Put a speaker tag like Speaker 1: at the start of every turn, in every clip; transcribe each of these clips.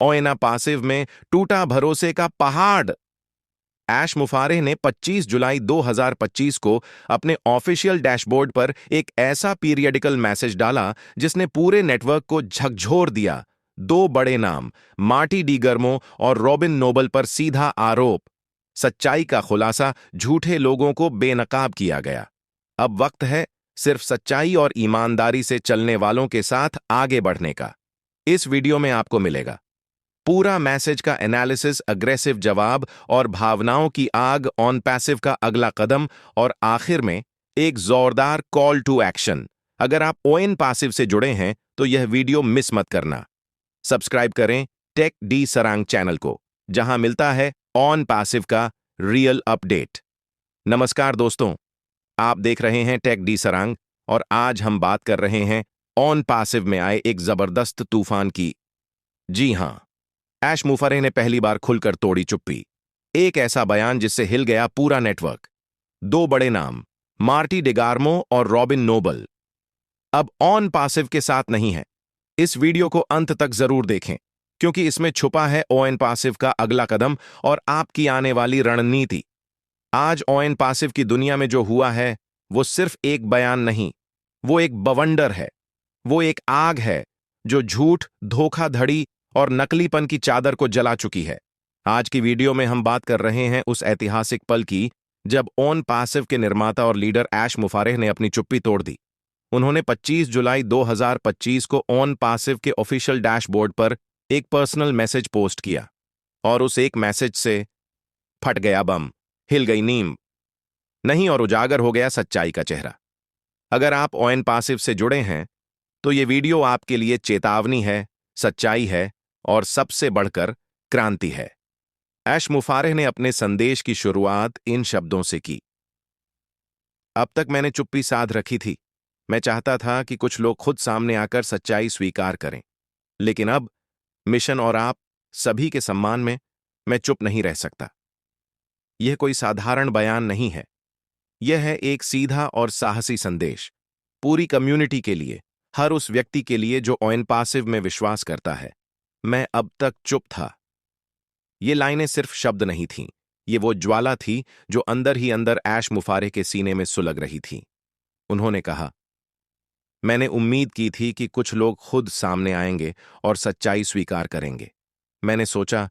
Speaker 1: ओएना passive में टूटा भरोसे का पहाड़। ऐश मुफारेह ने 25 जुलाई 2025 को अपने ऑफिशियल डैशबोर्ड पर एक ऐसा पीरियडिकल मैसेज डाला जिसने पूरे नेटवर्क को झकझोर दिया। दो बड़े नाम, मार्टी डी गर्मो और रॉबिन नोबल पर सीधा आरोप। सच्चाई का खुलासा झूठे लोगों को बेनकाब किया गया। अब वक्त है सिर्फ सच्चाई और ईमानदारी से चलने वालों के साथ आगे बढ़ने का। इस वीडियो में आपको मिलेगा पूरा मैसेज का एनालिसिस, अग्रेसिव जवाब और भावनाओं की आग, ऑन पैसिव का अगला कदम और आखिर में एक जोरदार कॉल टू एक्शन। अगर आप ओएन पैसिव से जुड़े हैं तो यह वीडियो मिस मत करना। सब्सक्राइब करें टेक डी सरांग चैनल को, जहां मिलता है ऑन पैसिव का रियल अपडेट। नमस्कार दोस्तों, आप देख रहे हैं टेक डी सरांग और आज हम बात कर रहे हैं ऑन पैसिव में आए एक जबरदस्त तूफान की। जी हां, ऐश मुफारेह ने पहली बार खुलकर तोड़ी चुप्पी। एक ऐसा बयान जिससे हिल गया पूरा नेटवर्क। दो बड़े नाम, मार्टी डेगार्मो और रॉबिन नोबल, अब ऑन पैसिव के साथ नहीं है। इस वीडियो को अंत तक जरूर देखें, क्योंकि इसमें छुपा है ओएन पैसिव का अगला कदम और आपकी आने वाली रणनीति। आज ओएन पैसिव की दुनिया में जो हुआ है वो सिर्फ एक बयान नहीं, वो एक बवंडर है। वो एक आग है जो झूठ, धोखाधड़ी और नकलीपन की चादर को जला चुकी है। आज की वीडियो में हम बात कर रहे हैं उस ऐतिहासिक पल की जब ऑन पैसिव के निर्माता और लीडर ऐश मुफारेह ने अपनी चुप्पी तोड़ दी। उन्होंने 25 जुलाई 2025 को ऑन पैसिव के ऑफिशियल डैशबोर्ड पर एक पर्सनल मैसेज पोस्ट किया और उस एक मैसेज से फट गया बम, हिल गई नींव नहीं और उजागर हो गया सच्चाई का चेहरा। अगर आप ऑन पैसिव से जुड़े हैं तो ये वीडियो आपके लिए चेतावनी है, सच्चाई है और सबसे बढ़कर क्रांति है। ऐश मुफारेह ने अपने संदेश की शुरुआत इन शब्दों से की। अब तक मैंने चुप्पी साध रखी थी। मैं चाहता था कि कुछ लोग खुद सामने आकर सच्चाई स्वीकार करें, लेकिन अब मिशन और आप सभी के सम्मान में मैं चुप नहीं रह सकता। यह कोई साधारण बयान नहीं है, यह है एक सीधा और साहसी संदेश पूरी कम्युनिटी के लिए, हर उस व्यक्ति के लिए जो ऑन पैसिव में विश्वास करता है। मैं अब तक चुप था। ये लाइनें सिर्फ शब्द नहीं थीं, ये वो ज्वाला थी जो अंदर ही अंदर ऐश मुफारेह के सीने में सुलग रही थी। उन्होंने कहा, मैंने उम्मीद की थी कि कुछ लोग खुद सामने आएंगे और सच्चाई स्वीकार करेंगे। मैंने सोचा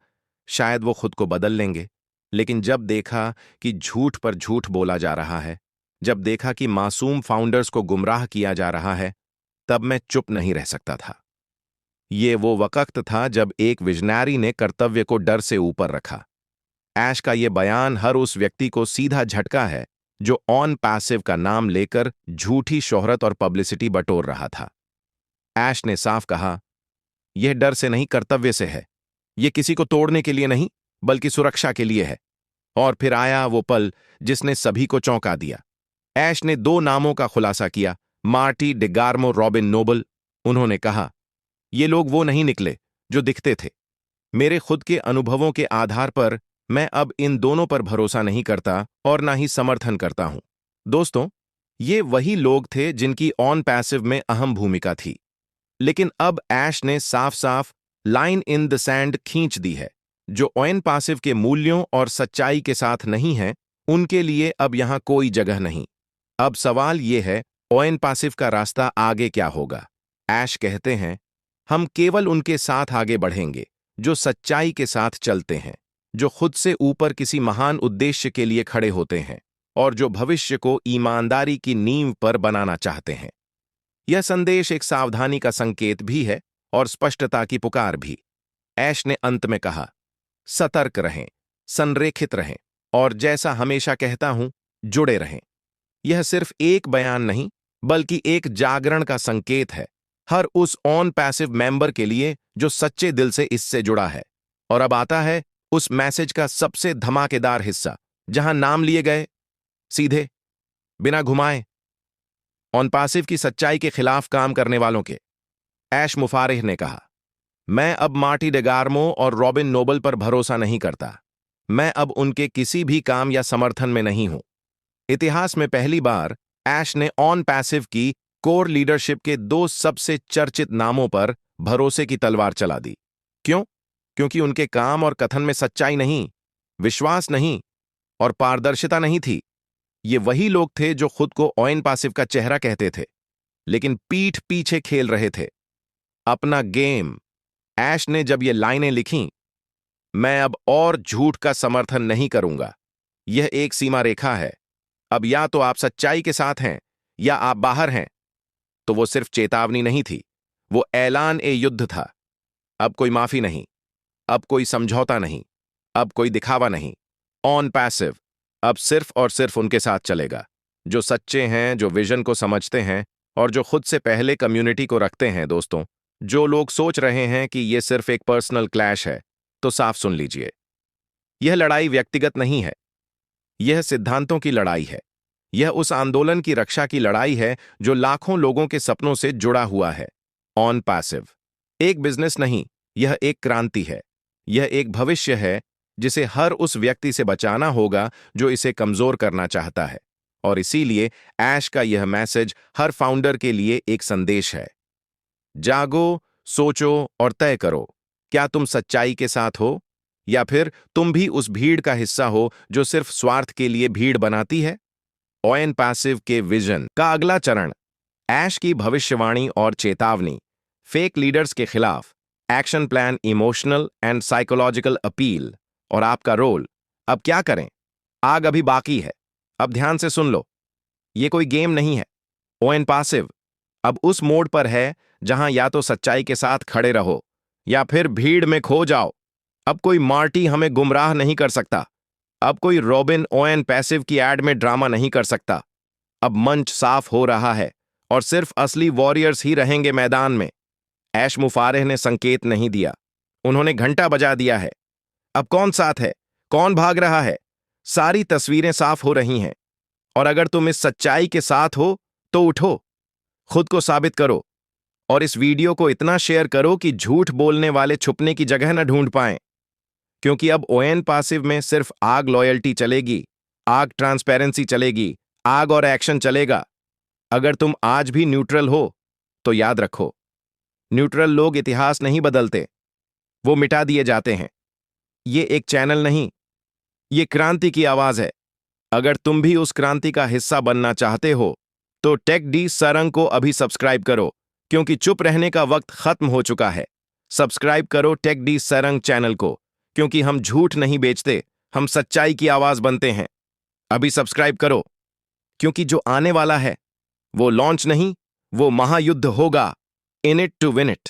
Speaker 1: शायद वो खुद को बदल लेंगे, लेकिन जब देखा कि झूठ पर झूठ बोला जा रहा है, जब देखा कि मासूम फाउंडर्स को गुमराह किया जा रहा है, तब मैं चुप नहीं रह सकता था। ये वो वक्त था जब एक विजनरी ने कर्तव्य को डर से ऊपर रखा। ऐश का ये बयान हर उस व्यक्ति को सीधा झटका है जो ऑन पैसिव का नाम लेकर झूठी शोहरत और पब्लिसिटी बटोर रहा था। ऐश ने साफ कहा, यह डर से नहीं, कर्तव्य से है। यह किसी को तोड़ने के लिए नहीं, बल्कि सुरक्षा के लिए है। और फिर आया वो पल जिसने सभी को चौंका दिया। ऐश ने दो नामों का खुलासा किया, मार्टी डेगार्मो, रॉबिन नोबल। उन्होंने कहा, ये लोग वो नहीं निकले जो दिखते थे। मेरे खुद के अनुभवों के आधार पर मैं अब इन दोनों पर भरोसा नहीं करता और ना ही समर्थन करता हूं। दोस्तों, ये वही लोग थे जिनकी ऑन पैसिव में अहम भूमिका थी, लेकिन अब ऐश ने साफ साफ लाइन इन द सैंड खींच दी है। जो ऑन पैसिव के मूल्यों और सच्चाई के साथ नहीं है, उनके लिए अब यहां कोई जगह नहीं। अब सवाल यह है, ऑन पैसिव का रास्ता आगे क्या होगा? ऐश कहते हैं, हम केवल उनके साथ आगे बढ़ेंगे जो सच्चाई के साथ चलते हैं, जो खुद से ऊपर किसी महान उद्देश्य के लिए खड़े होते हैं और जो भविष्य को ईमानदारी की नींव पर बनाना चाहते हैं। यह संदेश एक सावधानी का संकेत भी है और स्पष्टता की पुकार भी। ऐश ने अंत में कहा, सतर्क रहें, संरेखित रहें और जैसा हमेशा कहता हूं, जुड़े रहें। यह सिर्फ एक बयान नहीं, बल्कि एक जागरण का संकेत है हर उस ऑन पैसिव मेंबर के लिए जो सच्चे दिल से इससे जुड़ा है। और अब आता है उस मैसेज का सबसे धमाकेदार हिस्सा, जहां नाम लिए गए, सीधे, बिना घुमाए, ऑन पैसिव की सच्चाई के खिलाफ काम करने वालों के। ऐश मुफारेह ने कहा, मैं अब मार्टी डेगार्मो और रॉबिन नोबल पर भरोसा नहीं करता। मैं अब उनके किसी भी काम या समर्थन में नहीं हूं। इतिहास में पहली बार ऐश ने ऑन पैसिव की कोर लीडरशिप के दो सबसे चर्चित नामों पर भरोसे की तलवार चला दी। क्यों? क्योंकि उनके काम और कथन में सच्चाई नहीं, विश्वास नहीं और पारदर्शिता नहीं थी। ये वही लोग थे जो खुद को ओवेन पासिव का चेहरा कहते थे, लेकिन पीठ पीछे खेल रहे थे अपना गेम। ऐश ने जब ये लाइनें लिखीं, मैं अब और झूठ का समर्थन नहीं करूंगा, यह एक सीमा रेखा है, अब या तो आप सच्चाई के साथ हैं या आप बाहर हैं, तो वो सिर्फ चेतावनी नहीं थी, वो ऐलान ए युद्ध था। अब कोई माफी नहीं, अब कोई समझौता नहीं, अब कोई दिखावा नहीं। ऑन पैसिव अब सिर्फ और सिर्फ उनके साथ चलेगा जो सच्चे हैं, जो विजन को समझते हैं और जो खुद से पहले कम्युनिटी को रखते हैं। दोस्तों, जो लोग सोच रहे हैं कि यह सिर्फ एक पर्सनल क्लैश है, तो साफ सुन लीजिए, यह लड़ाई व्यक्तिगत नहीं है, यह सिद्धांतों की लड़ाई है। यह उस आंदोलन की रक्षा की लड़ाई है जो लाखों लोगों के सपनों से जुड़ा हुआ है। ऑन पैसिव एक बिजनेस नहीं, यह एक क्रांति है। यह एक भविष्य है जिसे हर उस व्यक्ति से बचाना होगा जो इसे कमजोर करना चाहता है। और इसीलिए ऐश का यह मैसेज हर फाउंडर के लिए एक संदेश है। जागो, सोचो और तय करो, क्या तुम सच्चाई के साथ हो या फिर तुम भी उस भीड़ का हिस्सा हो जो सिर्फ स्वार्थ के लिए भीड़ बनाती है। ओवेन पैसिव के विजन का अगला चरण, ऐश की भविष्यवाणी और चेतावनी, फेक लीडर्स के खिलाफ action plan, emotional and psychological appeal और आपका रोल। अब क्या करें? आग अभी बाकी है, अब ध्यान से सुन लो। यह कोई गेम नहीं है। ओवेन पैसिव अब उस मोड पर है जहां या तो सच्चाई के साथ खड़े रहो या फिर भीड़ में खो जाओ। अब कोई मार्टी हमें गुमराह नहीं कर सकता, अब कोई रॉबिन ओवेन पैसिव की एड में ड्रामा नहीं कर सकता। अब मंच साफ हो रहा है और सिर्फ असली वॉरियर्स ही रहेंगे मैदान में। ऐश मुफारेह ने संकेत नहीं दिया, उन्होंने घंटा बजा दिया है। अब कौन साथ है, कौन भाग रहा है, सारी तस्वीरें साफ हो रही हैं। और अगर तुम इस सच्चाई के साथ हो तो उठो, खुद को साबित करो और इस वीडियो को इतना शेयर करो कि झूठ बोलने वाले छुपने की जगह न ढूंढ पाएं। क्योंकि अब ओवेन पैसिव में सिर्फ आग लॉयल्टी चलेगी, आग ट्रांसपेरेंसी चलेगी, आग और एक्शन चलेगा। अगर तुम आज भी न्यूट्रल हो तो याद रखो, न्यूट्रल लोग इतिहास नहीं बदलते, वो मिटा दिए जाते हैं। ये एक चैनल नहीं, ये क्रांति की आवाज है। अगर तुम भी उस क्रांति का हिस्सा बनना चाहते हो तो टेक डी सरंग को अभी सब्सक्राइब करो, क्योंकि चुप रहने का वक्त खत्म हो चुका है। सब्सक्राइब करो टेक डी सरंग चैनल को, क्योंकि हम झूठ नहीं बेचते, हम सच्चाई की आवाज बनते हैं। अभी सब्सक्राइब करो, क्योंकि जो आने वाला है वो लॉन्च नहीं, वो महायुद्ध होगा। In it to win it.